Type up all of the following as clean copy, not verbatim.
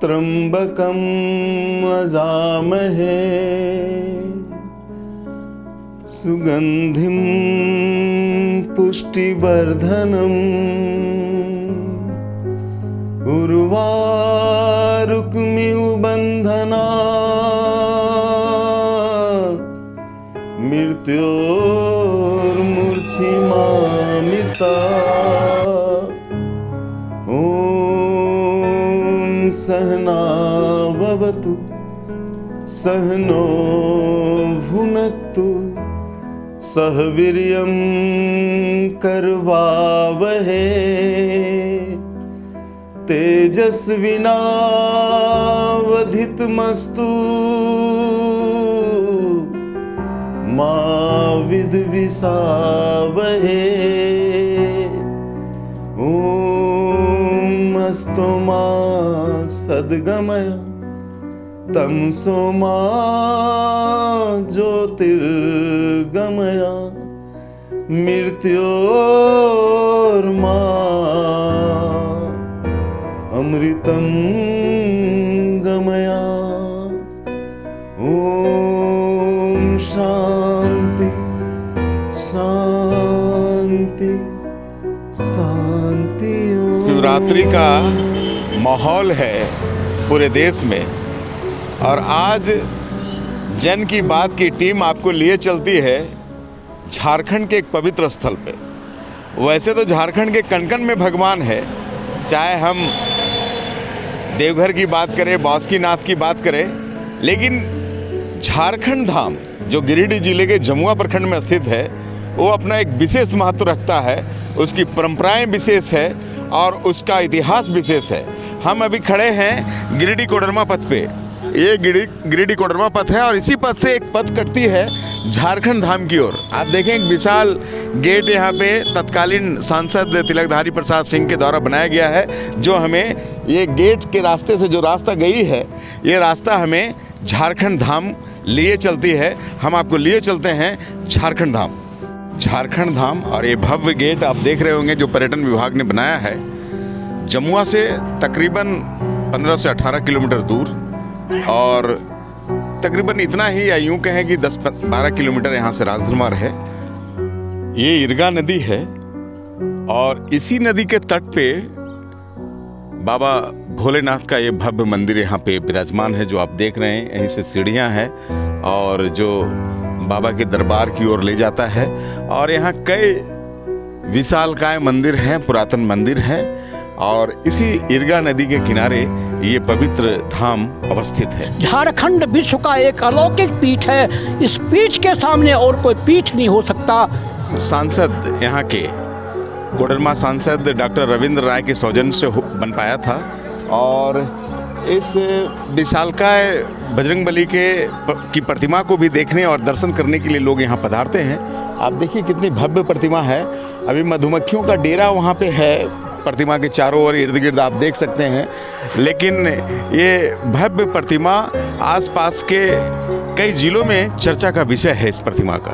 त्र्यंबकं यजामहे सुगंधिं पुष्टिवर्धनम् उर्वारुकमिव बन्धनात् मृत्योर्मुर्च्छिमामृतात्। ॐ सहना भवतु सहनो भुनक्तु सह वीर्यं करवावहे तेजस्विनावधीतमस्तु मा विद्विषावहे। ॐ अस्तु मा सद्गमय तमसो मा ज्योतिर्गमय मृत्योर्मा अमृतं गमय। ॐ शांति शांति शांति। शिवरात्रि का माहौल है पूरे देश में और आज जन की बात की टीम आपको लिए चलती है झारखंड के एक पवित्र स्थल पे। वैसे तो झारखंड के कण कण में भगवान है, चाहे हम देवघर की बात करें, बासुकीनाथ की बात करें, लेकिन झारखंड धाम जो गिरिडीह जिले के जमुआ प्रखंड में स्थित है वो अपना एक विशेष महत्व रखता है। उसकी परंपराएं विशेष है और उसका इतिहास विशेष है। हम अभी खड़े हैं गिरिडीह कोडरमा पथ पे। ये गिरिडीह कोडरमा पथ है और इसी पथ से एक पथ कटती है झारखंड धाम की ओर। आप देखें एक विशाल गेट यहाँ पे तत्कालीन सांसद तिलकधारी प्रसाद सिंह के द्वारा बनाया गया है, जो हमें ये गेट के रास्ते से जो रास्ता गई है, ये रास्ता हमें झारखंड धाम लिए चलती है। हम आपको लिए चलते हैं झारखंड धाम। झारखंड धाम और ये भव्य गेट आप देख रहे होंगे जो पर्यटन विभाग ने बनाया है, जमुआ से तकरीबन 15 से 18 किलोमीटर दूर और तकरीबन इतना ही या यूँ कहें कि 10-12 किलोमीटर यहाँ से राजदरबार है। ये इरगा नदी है और इसी नदी के तट पे बाबा भोलेनाथ का ये भव्य मंदिर यहाँ पे विराजमान है, जो आप देख रहे हैं। यहीं से सीढ़ियाँ हैं और जो बाबा के दरबार की ओर ले जाता है और यहाँ कई विशालकाय मंदिर हैं, पुरातन मंदिर हैं और इसी इरगा नदी के किनारे ये पवित्र धाम अवस्थित है। झारखंड विश्व का एक अलौकिक पीठ है। इस पीठ के सामने और कोई पीठ नहीं हो सकता। सांसद यहाँ के कोडरमा सांसद डॉक्टर रविंद्र राय के सौजन्य से बन पाया था और इस विशालकाय बजरंगबली की प्रतिमा को भी देखने और दर्शन करने के लिए लोग यहाँ पधारते हैं। आप देखिए कितनी भव्य प्रतिमा है। अभी मधुमक्खियों का डेरा वहाँ पे है, प्रतिमा के चारों ओर इर्द गिर्द आप देख सकते हैं, लेकिन ये भव्य प्रतिमा आसपास के कई जिलों में चर्चा का विषय है। इस प्रतिमा का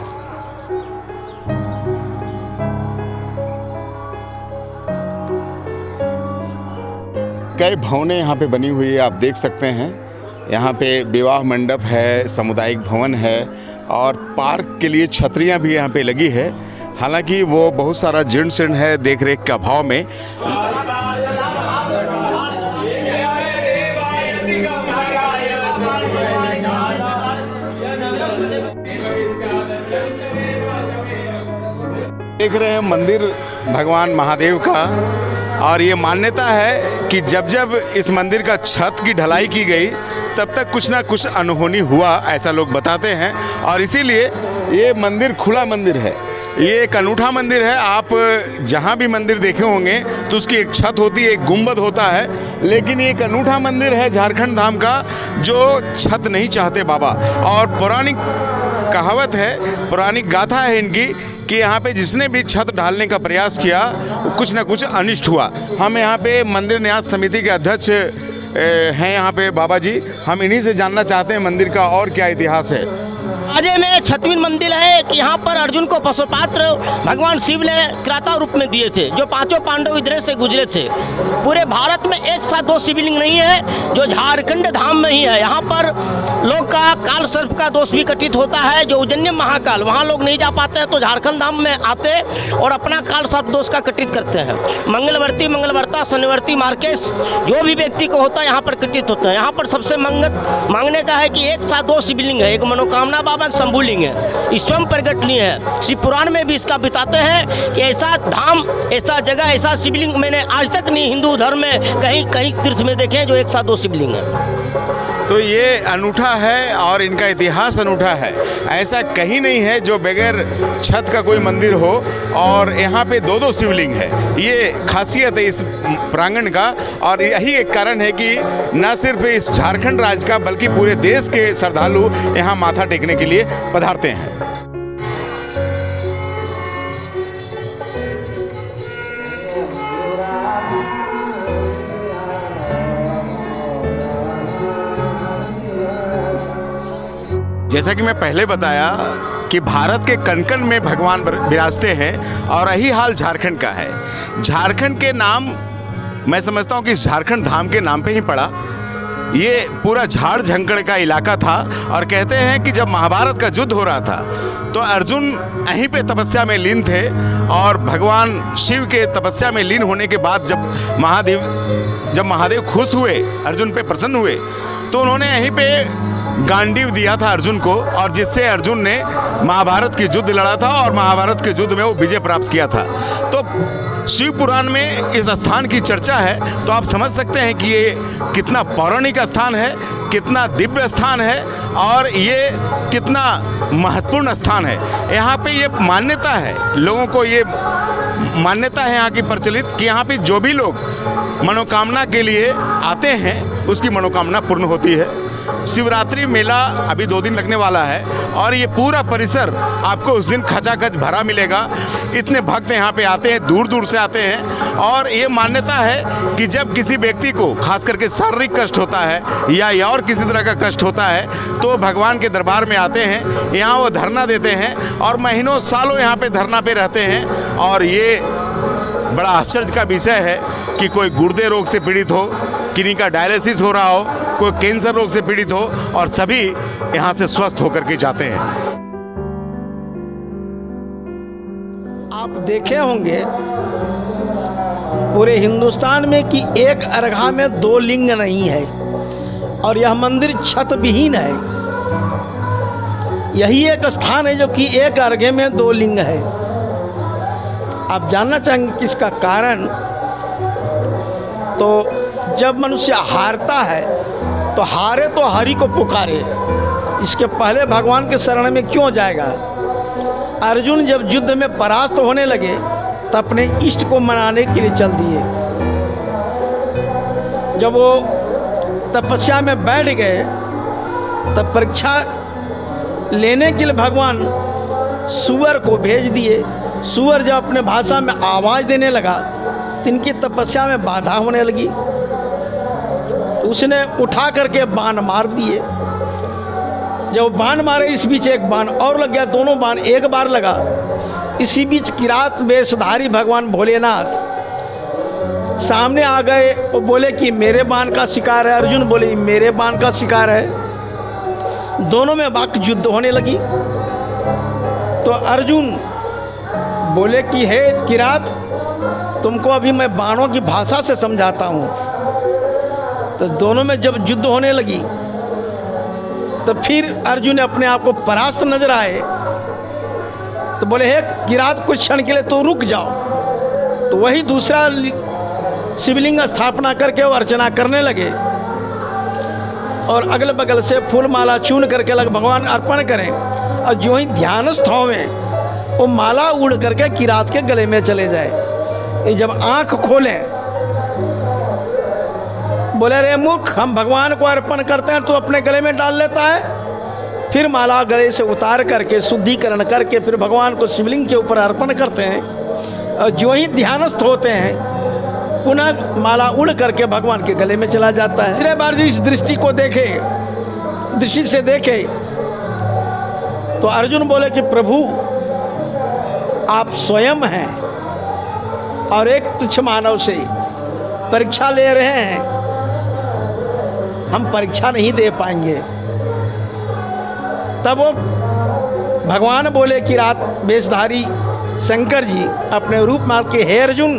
कई भवनें यहाँ पे बनी हुई है, आप देख सकते हैं। यहाँ पे विवाह मंडप है, सामुदायिक भवन है और पार्क के लिए छतरियाँ भी यहाँ पे लगी है। हालांकि वो बहुत सारा जीर्ण शीर्ण है देख रेख के अभाव में। देख रहे हैं मंदिर भगवान महादेव का और ये मान्यता है कि जब जब इस मंदिर का छत की ढलाई की गई तब तक कुछ ना कुछ अनहोनी हुआ, ऐसा लोग बताते हैं और इसीलिए ये मंदिर खुला मंदिर है। ये एक अनूठा मंदिर है। आप जहाँ भी मंदिर देखे होंगे तो उसकी एक छत होती है, एक गुंबद होता है, लेकिन ये एक अनूठा मंदिर है झारखंड धाम का जो छत नहीं चाहते बाबा। और पौराणिक कहावत है, पौराणिक गाथा है इनकी कि यहाँ पे जिसने भी छत ढालने का प्रयास किया कुछ ना कुछ अनिष्ट हुआ। हम यहाँ पे मंदिर न्यास समिति के अध्यक्ष हैं यहाँ पे बाबा जी, हम इन्हीं से जानना चाहते हैं मंदिर का और क्या इतिहास है। राजे में छतवीन मंदिर है कि यहाँ पर अर्जुन को पशुपात्र भगवान शिव ने किराता रूप में दिए थे, जो पांचों पांडव इधर से गुजरे थे। पूरे भारत में एक साथ दो शिवलिंग नहीं है, जो झारखंड धाम में ही है। यहाँ पर लोग का काल सर्प का दोष भी घटित होता है, जो उज्जैन महाकाल, वहाँ लोग नहीं जा पाते हैं तो झारखंड धाम में आते और अपना काल सर्प दोष का घटित करते हैं। मंगलवर्ती, मंगलवर्ता, शनिवर्ती, मार्केश जो भी व्यक्ति को होता है यहाँ पर घटित होता है। यहाँ पर सबसे मांगने का है कि एक साथ दो शिवलिंग है, एक मनोकामना बाबा, एक शंभुलिंग है, इस स्वयं प्रकट नहीं है। शिव पुराण में भी इसका बताते हैं कि ऐसा धाम, ऐसा जगह, ऐसा शिवलिंग मैंने आज तक नहीं हिंदू धर्म में कहीं कहीं तीर्थ में देखे हैं जो एक साथ दो शिवलिंग है। तो ये अनूठा है और इनका इतिहास अनूठा है। ऐसा कहीं नहीं है जो बगैर छत का कोई मंदिर हो और यहाँ पे दो दो शिवलिंग है। ये खासियत है इस प्रांगण का और यही एक कारण है कि न सिर्फ इस झारखंड राज्य का बल्कि पूरे देश के श्रद्धालु यहाँ माथा टेकने के लिए पधारते हैं। जैसा कि मैं पहले बताया कि भारत के कण कण में भगवान विराजते हैं और यही हाल झारखंड का है। झारखंड के नाम मैं समझता हूँ कि झारखंड धाम के नाम पे ही पड़ा। ये पूरा झाड़ झंकड़ का इलाका था और कहते हैं कि जब महाभारत का युद्ध हो रहा था तो अर्जुन यहीं पे तपस्या में लीन थे और भगवान शिव के तपस्या में लीन होने के बाद जब महादेव खुश हुए, अर्जुन पे प्रसन्न हुए, तो उन्होंने यहीं पे गांडीव दिया था अर्जुन को और जिससे अर्जुन ने महाभारत की युद्ध लड़ा था और महाभारत के युद्ध में वो विजय प्राप्त किया था। तो शिव पुराण में इस स्थान की चर्चा है, तो आप समझ सकते हैं कि ये कितना पौराणिक स्थान है, कितना दिव्य स्थान है और ये कितना महत्वपूर्ण स्थान है। यहाँ पे ये मान्यता है, लोगों को ये मान्यता है यहाँ की प्रचलित कि यहाँ पे जो भी लोग मनोकामना के लिए आते हैं उसकी मनोकामना पूर्ण होती है। शिवरात्रि मेला अभी 2 दिन लगने वाला है और ये पूरा परिसर आपको उस दिन खचाखच भरा मिलेगा। इतने भक्त यहाँ पे आते हैं, दूर दूर से आते हैं और ये मान्यता है कि जब किसी व्यक्ति को खास करके शारीरिक कष्ट होता है या और किसी तरह का कष्ट होता है तो भगवान के दरबार में आते हैं, यहाँ वो धरना देते हैं और महीनों सालों यहाँ पे धरना पे रहते हैं। और ये बड़ा आश्चर्य का विषय है कि कोई गुर्दे रोग से पीड़ित हो, किन्हीं का डायलिसिस हो रहा हो, कोई कैंसर रोग से पीड़ित हो और सभी यहाँ से स्वस्थ होकर के जाते हैं। आप देखे होंगे पूरे हिंदुस्तान में कि एक अर्घा में 2 लिंग नहीं है और यह मंदिर छत विहीन है। यही एक स्थान है जो कि एक अर्घे में 2 लिंग है। आप जानना चाहेंगे किसका कारण? तो जब मनुष्य हारता है तो हारे तो हरि को पुकारे, इसके पहले भगवान के शरण में क्यों जाएगा? अर्जुन जब युद्ध में परास्त होने लगे तो अपने इष्ट को मनाने के लिए चल दिए। जब वो तपस्या में बैठ गए तब परीक्षा लेने के लिए भगवान सुअर को भेज दिए। सुअर जब अपने भाषा में आवाज़ देने लगा तो इनकी तपस्या में बाधा होने लगी, तो उसने उठा करके बाण मार दिए। जब बाण मारे इस बीच एक बाण और लग गया, दोनों बाण एक बार लगा। इसी बीच किरात वेशधारी भगवान भोलेनाथ सामने आ गए और बोले कि मेरे बाण का शिकार है। अर्जुन बोले मेरे बाण का शिकार है। दोनों में वाक युद्ध होने लगी। तो अर्जुन बोले कि हे किरात, तुमको अभी मैं बाणों की भाषा से समझाता हूँ। तो दोनों में जब युद्ध होने लगी तो फिर अर्जुन अपने आप को परास्त नजर आए तो बोले हे किरात, कुछ क्षण के लिए तो रुक जाओ। तो वही दूसरा शिवलिंग स्थापना करके वो अर्चना करने लगे और अगल बगल से फूल माला चून करके लग भगवान अर्पण करें और जो ही ध्यानस्थ होवें वो माला उड़ करके किरात के गले में चले जाए। ये जब आंख खोलें बोले रे मूर्ख, हम भगवान को अर्पण करते हैं तो अपने गले में डाल लेता है। फिर माला गले से उतार करके शुद्धिकरण करके फिर भगवान को शिवलिंग के ऊपर अर्पण करते हैं और जो ही ध्यानस्थ होते हैं पुनः माला उड़ करके भगवान के गले में चला जाता है। तीसरे बार इस दृष्टि को देखे, दृष्टि से देखे तो अर्जुन बोले कि प्रभु आप स्वयं हैं और एक तुच्छ मानव से परीक्षा ले रहे हैं, हम परीक्षा नहीं दे पाएंगे। तब वो भगवान बोले कि रात वेशधारी शंकर जी अपने रूप में के हे अर्जुन,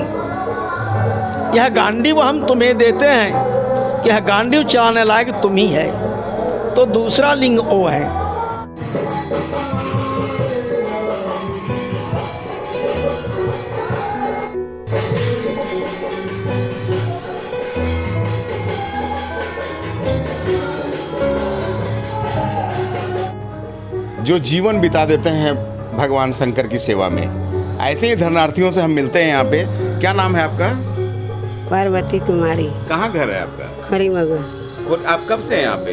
यह गांडीव हम तुम्हें देते हैं कि यह गांडीव चलाने लायक तुम ही है। तो दूसरा लिंग वो है। जो जीवन बिता देते हैं भगवान शंकर की सेवा में, ऐसे ही धर्मार्थियों से हम मिलते हैं यहाँ पे। क्या नाम है आपका? पार्वती कुमारी। कहाँ घर है आपका? खरी मगो। और आप कब से हैं यहाँ पे?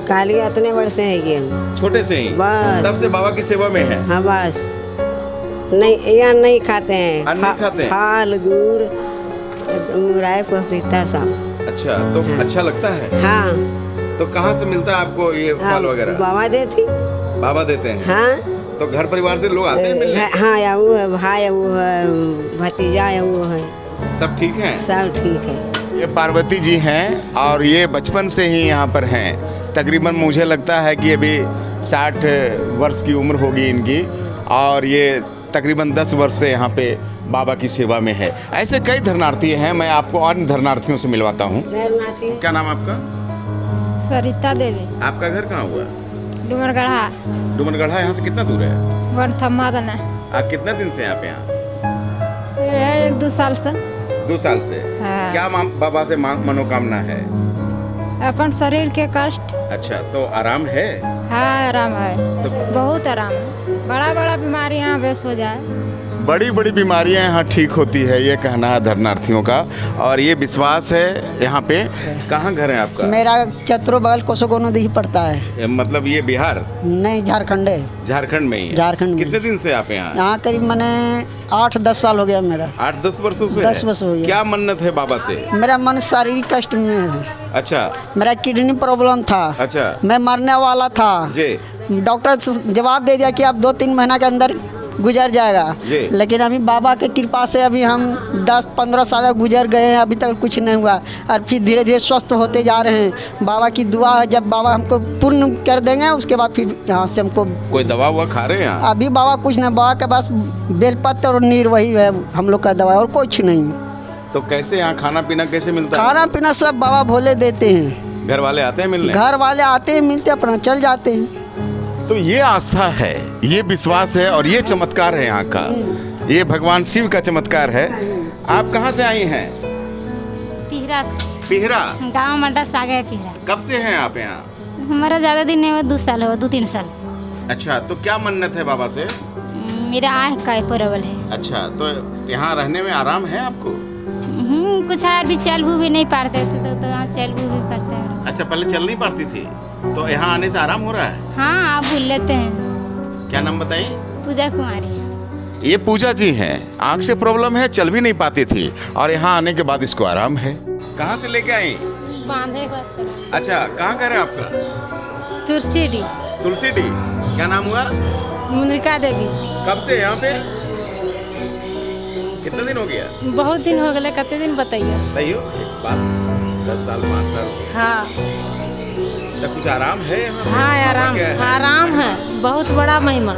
काली इतने वर्ष से है हम। छोटे से ही? बस। तब से बाबा की सेवा में है? हाँ बस। नहीं यहाँ नहीं खाते हैं। नहीं खाते हैं? फल गुड़ राय पपीता सब। अच्छा, तो हाँ। अच्छा लगता है? हाँ। तो कहाँ से मिलता है आपको ये फल वगैरह? बाबा देती। बाबा देते हैं? हाँ। तो घर परिवार से लोग आते हैं मिलने? हाँ या वो है भाई, वो है भतीजा है, वो है। सब ठीक है? सब ठीक है। ये पार्वती जी हैं और ये बचपन से ही यहाँ पर हैं। तकरीबन मुझे लगता है कि अभी 60 वर्ष की उम्र होगी इनकी, और ये तकरीबन 10 वर्ष से यहाँ पे बाबा की सेवा में है। ऐसे कई धर्मार्थी हैं, मैं आपको और धर्मार्थियों से मिलवाता हूँ। क्या नाम आपका? सरिता देवी। आपका घर कहाँ हुआ? डुमरगढ़ा। डुमरगढ़ा यहाँ से कितना दूर है? वनथम्मा दना। आप कितने दिन से यहाँ पे हैं? 1-2 साल से। 2 साल से? हाँ। क्या बाबा से मनोकामना है? अपन शरीर के कष्ट। अच्छा, तो आराम है? हाँ आराम है, तो बहुत आराम है। बड़ा बड़ा बीमारी यहाँ बेस हो जाए। बड़ी बड़ी बीमारियां यहाँ ठीक होती है, ये कहना है धर्मार्थियों का, और ये विश्वास है यहाँ पे। कहाँ घर है आपका? मेरा चतरो बगल कोसोगो नदी पड़ता है। मतलब ये बिहार? नहीं, झारखंड है। झारखंड में ही है? झारखंड में। कितने दिन से आप यहाँ? यहाँ करीब मैंने 8-10 साल हो गया मेरा। 8-10 वर्षों से? 10 वर्ष हो गया। क्या मन्नत है बाबा से? मेरा मन शारीरिक कष्ट में है। अच्छा। मेरा किडनी प्रॉब्लम था। अच्छा। मैं मरने वाला था जी। डॉक्टर जवाब दे दिया कि आप 2-3 महीना के अंदर गुजर जाएगा, लेकिन अभी बाबा के कृपा से अभी हम 10-15 साल गुजर गए हैं, अभी तक कुछ नहीं हुआ, और फिर धीरे धीरे स्वस्थ होते जा रहे हैं। बाबा की दुआ है, जब बाबा हमको पूर्ण कर देंगे उसके बाद फिर यहाँ से हमको। कोई दवा हुआ खा रहे हैं? अभी बाबा कुछ नहीं, बाबा के पास बेलपत्र और नीर वही है हम लोग का दवा, और कुछ नहीं। तो कैसे यहाँ खाना पीना कैसे मिलता है? खाना पीना सब बाबा भोले देते हैं। घर वाले आते हैं मिलने? घर वाले आते हैं, मिलते अपना चल जाते हैं। तो ये आस्था है, ये विश्वास है, और ये चमत्कार है यहाँ का। ये भगवान शिव का चमत्कार है। आप कहाँ से आई हैं? पिहरा से। पिहरा? गाँव मड्डा से आ गए पिहरा। कब से हैं आप यहाँ? हमारा ज़्यादा दिन नहीं हुआ, 2 साल हुआ, 2-3 साल। अच्छा, तो क्या मन्नत है बाबा से? मेरा आँख का प्रॉब्लम है। अच्छा, तो यहाँ रहने में आराम है आपको? कुछ और भी चल भी नहीं पाते थे, तो यहाँ चल भी पाते हैं। अच्छा, पहले चल नहीं पाती थी, तो यहाँ आने से आराम हो रहा है? हाँ, आप भूल लेते हैं। क्या नाम बताइए? पूजा कुमारी। ये पूजा जी हैं, आँख से प्रॉब्लम है, चल भी नहीं पाती थी, और यहाँ आने के बाद इसको आराम है। कहाँ से लेके आई? बांधे वास्ते। अच्छा, कहाँ घर है आपका? तुलसीडी। तुलसीडी। क्या नाम हुआ? मुद्रिका देवी। कब से यहाँ पे? कितना दिन हो गया? बहुत दिन हो गए, कितने दिन बताइए? बताइयो एक बात। 10 साल 5 साल? हाँ। तो कुछ आराम है यहाँ? हाँ आराम, आराम है। बहुत बड़ा महिमा,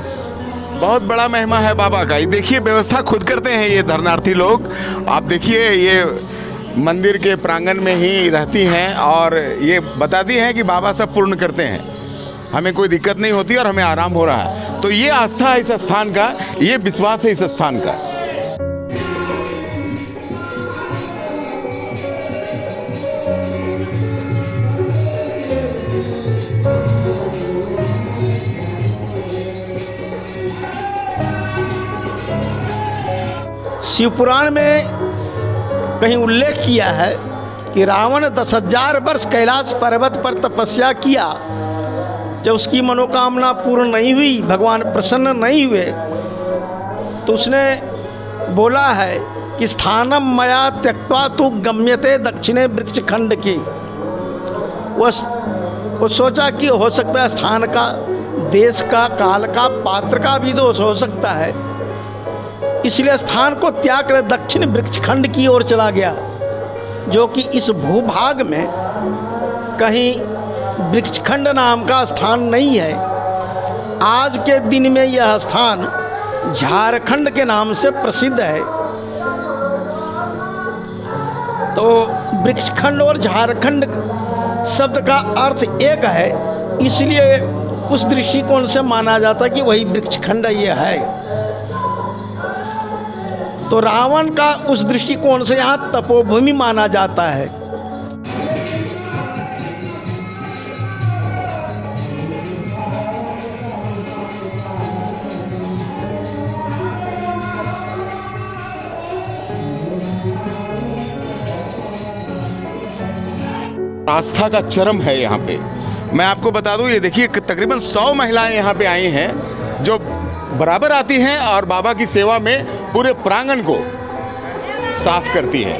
बहुत बड़ा महिमा है बाबा का। ये देखिए, व्यवस्था खुद करते हैं ये धर्मार्थी लोग। आप देखिए, ये मंदिर के प्रांगण में ही रहती हैं, और ये बताती हैं कि बाबा सब पूर्ण करते हैं, हमें कोई दिक्कत नहीं होती और हमें आराम हो रहा है। तो ये आस्था है इस स्थान का, ये विश्वास है इस स्थान का। शिवपुराण में कहीं उल्लेख किया है कि रावण 10,000 वर्ष कैलाश पर्वत पर तपस्या किया, जब उसकी मनोकामना पूर्ण नहीं हुई, भगवान प्रसन्न नहीं हुए, तो उसने बोला है कि स्थानम मया त्यक्त्वा तु गम्यते दक्षिणे वृक्ष खंड की। वो सोचा कि हो सकता है स्थान का देश का, काल का, पात्र का भी दोष हो सकता है। इसलिए स्थान को त्याग कर दक्षिण वृक्षखंड की ओर चला गया, जो कि इस भूभाग में कहीं वृक्षखंड नाम का स्थान नहीं है। आज के दिन में यह स्थान झारखंड के नाम से प्रसिद्ध है। तो वृक्षखंड और झारखंड शब्द का अर्थ एक है, इसलिए उस दृष्टिकोण से माना जाता है कि वही वृक्षखंड ये है। तो रावण का उस दृष्टिकोण से यहाँ तपोभूमि माना जाता है। आस्था का चरम है यहाँ पे। मैं आपको बता दूँ, ये देखिए तकरीबन 100 महिलाएं यहाँ पे आई हैं, जो बराबर आती हैं और बाबा की सेवा में पूरे प्रांगण को साफ करती है।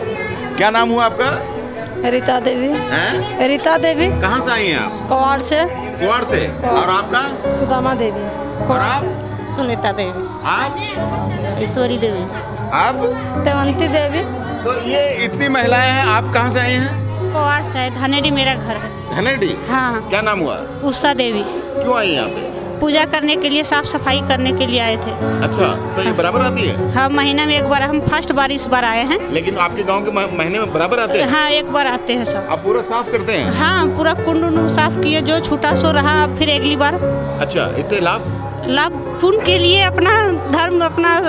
क्या नाम हुआ आपका? रीता देवी। हैं? रीता देवी। कहाँ से आई हैं आप? कवाड़ से। कुआड़ से। और आपका? सुदामा देवी। और आप? सुनीता देवी। आप? ईश्वरी देवी। आप? देवंती देवी। तो ये इतनी महिलाएं हैं, आप कहाँ से आई हैं? कुआड़ से। धनेडी मेरा घर है। धनेडी? हाँ। क्या नाम हुआ? उषा देवी। क्यों आई यहाँ पे? पूजा करने के लिए, साफ सफाई करने के लिए आए थे। अच्छा, तो ये बराबर आती है? हाँ, महीना में एक बार। हम फर्स्ट बार इस बार आए हैं। लेकिन आपके गांव के महीने में बराबर आते हैं? हाँ, एक बार आते हैं सब। आप पूरा साफ करते हैं? हाँ, पूरा कुंड उंड साफ किए, जो छूटा सो रहा फिर अगली बार। अच्छा, इससे लाभ पुण्य के लिए, अपना धर्म, अपना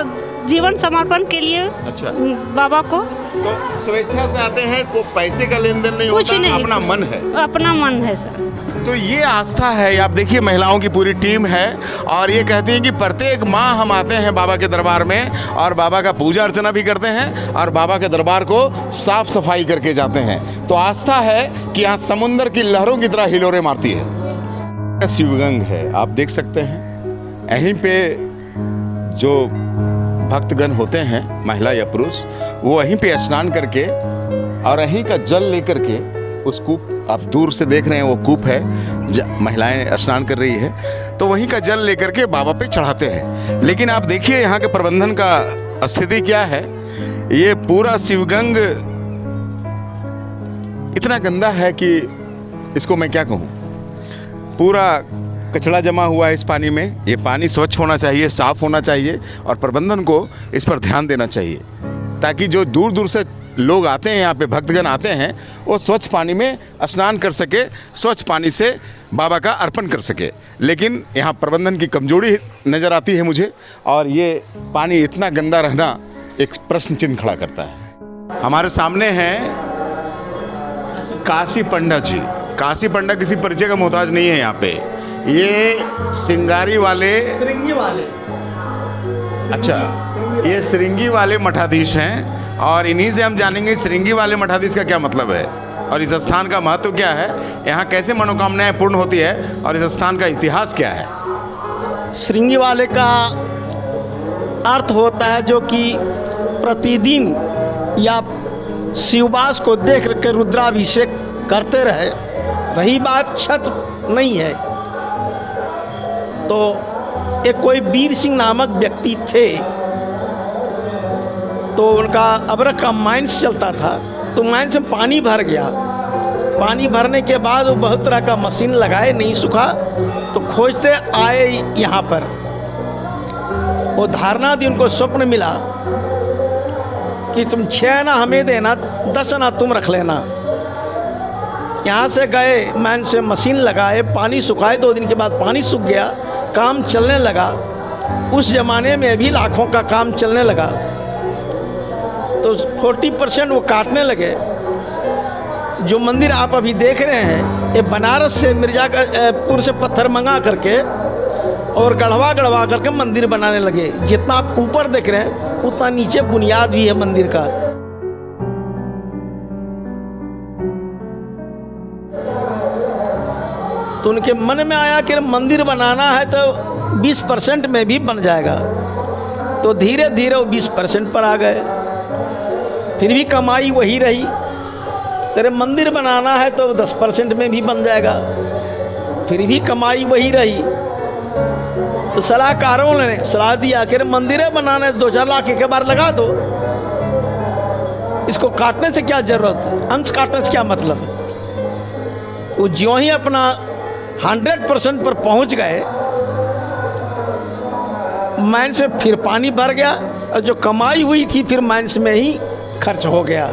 जीवन समर्पण के लिए। अच्छा, बाबा को तो स्वेच्छा से आते हैं, कोई पैसे का लेन देन नहीं कुछ होता, नहीं, अपना मन है। अपना मन है सर। तो ये आस्था है। आप देखिए महिलाओं की पूरी टीम है और ये कहती हैं कि प्रत्येक माह हम आते हैं बाबा के दरबार में और बाबा का पूजा अर्चना भी करते हैं और बाबा के दरबार को साफ सफाई करके जाते हैं। तो आस्था है कि यहाँ समुंदर की लहरों की तरह हिलोरे मारती है। शिवगंग है, आप देख सकते हैं। यहीं पे जो भक्तगण होते हैं, महिला या पुरुष, वो वहीं पे स्नान करके और यहीं का जल लेकर के उस कूप, आप दूर से देख रहे हैं वो कूप है, महिलाएं स्नान कर रही है, तो वहीं का जल लेकर के बाबा पे चढ़ाते हैं। लेकिन आप देखिए यहाँ के प्रबंधन का स्थिति क्या है। ये पूरा शिवगंग इतना गंदा है कि इसको मैं क्या कहूँ। पूरा कचरा जमा हुआ है इस पानी में। ये पानी स्वच्छ होना चाहिए, साफ होना चाहिए और प्रबंधन को इस पर ध्यान देना चाहिए, ताकि जो दूर दूर से लोग आते हैं, यहाँ पे भक्तगण आते हैं, वो स्वच्छ पानी में स्नान कर सके, स्वच्छ पानी से बाबा का अर्पण कर सके। लेकिन यहाँ प्रबंधन की कमजोरी नज़र आती है मुझे, और ये पानी इतना गंदा रहना एक प्रश्न चिन्ह खड़ा करता है। हमारे सामने हैं काशी पंडा जी। काशी पंडा किसी परिचय का मोहताज नहीं है यहाँ पे। ये श्रृंगी वाले अच्छा, ये श्रृंगी वाले मठाधीश हैं और इन्हीं से हम जानेंगे श्रृंगी वाले मठाधीश का क्या मतलब है और इस स्थान का महत्व क्या है, यहाँ कैसे मनोकामनाएं पूर्ण होती है और इस स्थान का इतिहास क्या है। श्रृंगी वाले का अर्थ होता है जो कि प्रतिदिन या शिववास को देख के रुद्राभिषेक करते रहे। रही बात छठ नहीं है, तो एक कोई वीर सिंह नामक व्यक्ति थे, तो उनका अबरक का माइंस चलता था, तो माइंस में पानी भर गया। पानी भरने के बाद वो बहुत तरह का मशीन लगाए, नहीं सूखा, तो खोजते आए यहाँ पर। वो धारणा दी, उनको स्वप्न मिला कि तुम 6 आना हमें देना, 10 आना तुम रख लेना। यहाँ से गए, मैन से मशीन लगाए, पानी सुखाए, 2 दिन के बाद पानी सूख गया, काम चलने लगा। उस ज़माने में भी लाखों का काम चलने लगा, तो 40% वो काटने लगे। जो मंदिर आप अभी देख रहे हैं, ये बनारस से मिर्ज़ापुर से पत्थर मंगा करके और गढ़वा करके मंदिर बनाने लगे। जितना आप ऊपर देख रहे हैं उतना नीचे बुनियाद भी है मंदिर का। तो उनके मन में आया कि मंदिर बनाना है तो 20% में भी बन जाएगा। तो धीरे धीरे वो 20% पर आ गए। फिर भी कमाई वही रही। तेरे मंदिर बनाना है तो 10% में भी बन जाएगा, फिर भी कमाई वही रही। तो सलाहकारों ने सलाह दिया कि मंदिरें बनाने 2-4 लाख एक बार लगा दो, इसको काटने से क्या जरूरत है, अंश काटने से क्या मतलब है। वो ज्यों ही अपना 100% पर पहुंच गए, माइंस में फिर पानी भर गया और जो कमाई हुई थी फिर माइंस में ही खर्च हो गया।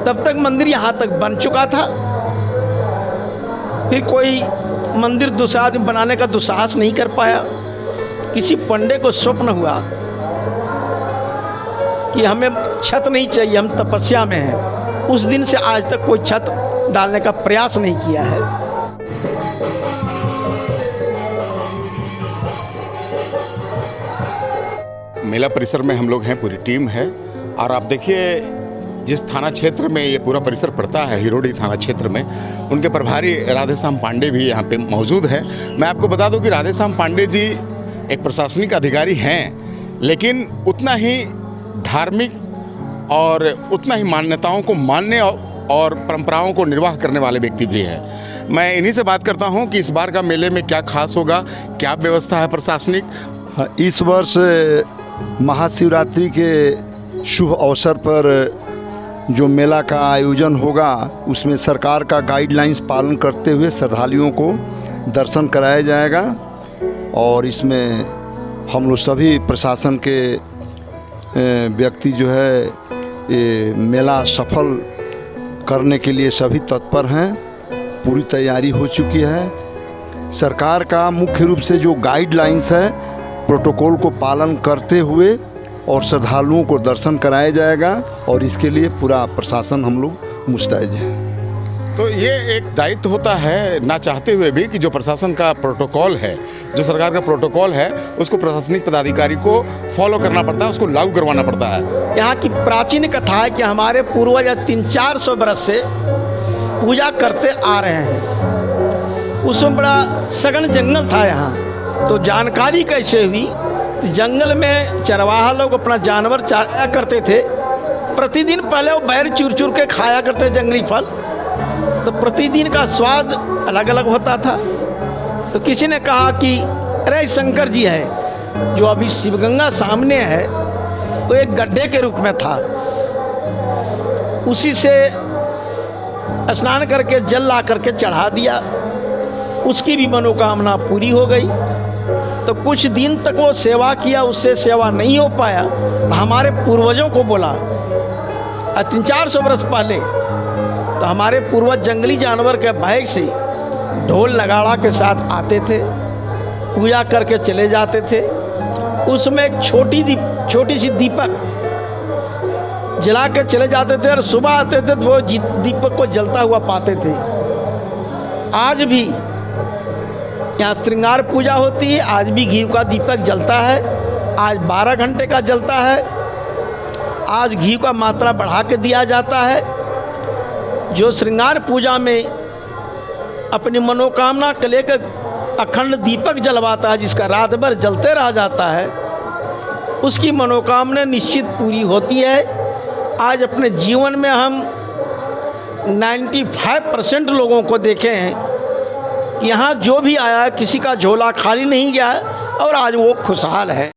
तब तक मंदिर यहाँ तक बन चुका था। फिर कोई मंदिर दूसरा आदमी बनाने का दुस्साहस नहीं कर पाया। किसी पंडे को स्वप्न हुआ कि हमें छत नहीं चाहिए, हम तपस्या में हैं। उस दिन से आज तक कोई छत डालने का प्रयास नहीं किया है। मेला परिसर में हम लोग हैं, पूरी टीम है। और आप देखिए जिस थाना क्षेत्र में ये पूरा परिसर पड़ता है, हिरोडी थाना क्षेत्र में, उनके प्रभारी राधेश्याम पांडे भी यहाँ पे मौजूद है। मैं आपको बता दूं कि राधेश्याम पांडे जी एक प्रशासनिक अधिकारी हैं, लेकिन उतना ही धार्मिक और उतना ही मान्यताओं को मानने और परंपराओं को निर्वाह करने वाले व्यक्ति भी हैं। मैं इन्हीं से बात करता हूँ कि इस बार का मेले में क्या खास होगा, क्या व्यवस्था है प्रशासनिक। इस वर्ष महाशिवरात्रि के शुभ अवसर पर जो मेला का आयोजन होगा, उसमें सरकार का गाइडलाइंस पालन करते हुए श्रद्धालुओं को दर्शन कराया जाएगा। और इसमें हम लोग सभी प्रशासन के व्यक्ति जो है ये मेला सफल करने के लिए सभी तत्पर हैं। पूरी तैयारी हो चुकी है। सरकार का मुख्य रूप से जो गाइडलाइंस है, प्रोटोकॉल को पालन करते हुए और श्रद्धालुओं को दर्शन कराया जाएगा। और इसके लिए पूरा प्रशासन हम लोग मुस्तैद हैं। तो ये एक दायित्व होता है ना चाहते हुए भी कि जो प्रशासन का प्रोटोकॉल है, जो सरकार का प्रोटोकॉल है, उसको प्रशासनिक पदाधिकारी को फॉलो करना पड़ता है, उसको लागू करवाना पड़ता है। यहाँ की प्राचीन कथा है कि हमारे पूर्वज 300-400 बरस से पूजा करते आ रहे हैं। उसमें बड़ा सघन जंगल था यहाँ। तो जानकारी कैसे हुई? जंगल में चरवाहा लोग अपना जानवर चारा करते थे। प्रतिदिन पहले वो बैर चूर चूर के खाया करते जंगली फल, तो प्रतिदिन का स्वाद अलग अलग होता था। तो किसी ने कहा कि अरे शंकर जी है जो अभी शिवगंगा सामने है, तो एक गड्ढे के रूप में था, उसी से स्नान करके जल ला करके चढ़ा दिया। उसकी भी मनोकामना पूरी हो गई। तो कुछ दिन तक वो सेवा किया, उससे सेवा नहीं हो पाया। हमारे पूर्वजों को बोला 300-400 वर्ष पहले, तो हमारे पूर्वज जंगली जानवर के भय से ढोल नगाड़ा के साथ आते थे, पूजा करके चले जाते थे। उसमें एक छोटी सी दीपक जला के चले जाते थे और सुबह आते थे तो वो दीपक को जलता हुआ पाते थे। आज भी यहाँ श्रृंगार पूजा होती है, आज भी घी का दीपक जलता है। आज 12 घंटे का जलता है। आज घी का मात्रा बढ़ा के दिया जाता है। जो श्रृंगार पूजा में अपनी मनोकामना के लेकर अखंड दीपक जलवाता है, जिसका रात भर जलते रह जाता है, उसकी मनोकामना निश्चित पूरी होती है। आज अपने जीवन में हम 95% लोगों को देखे हैं कि यहाँ जो भी आया किसी का झोला खाली नहीं गया और आज वो खुशहाल है।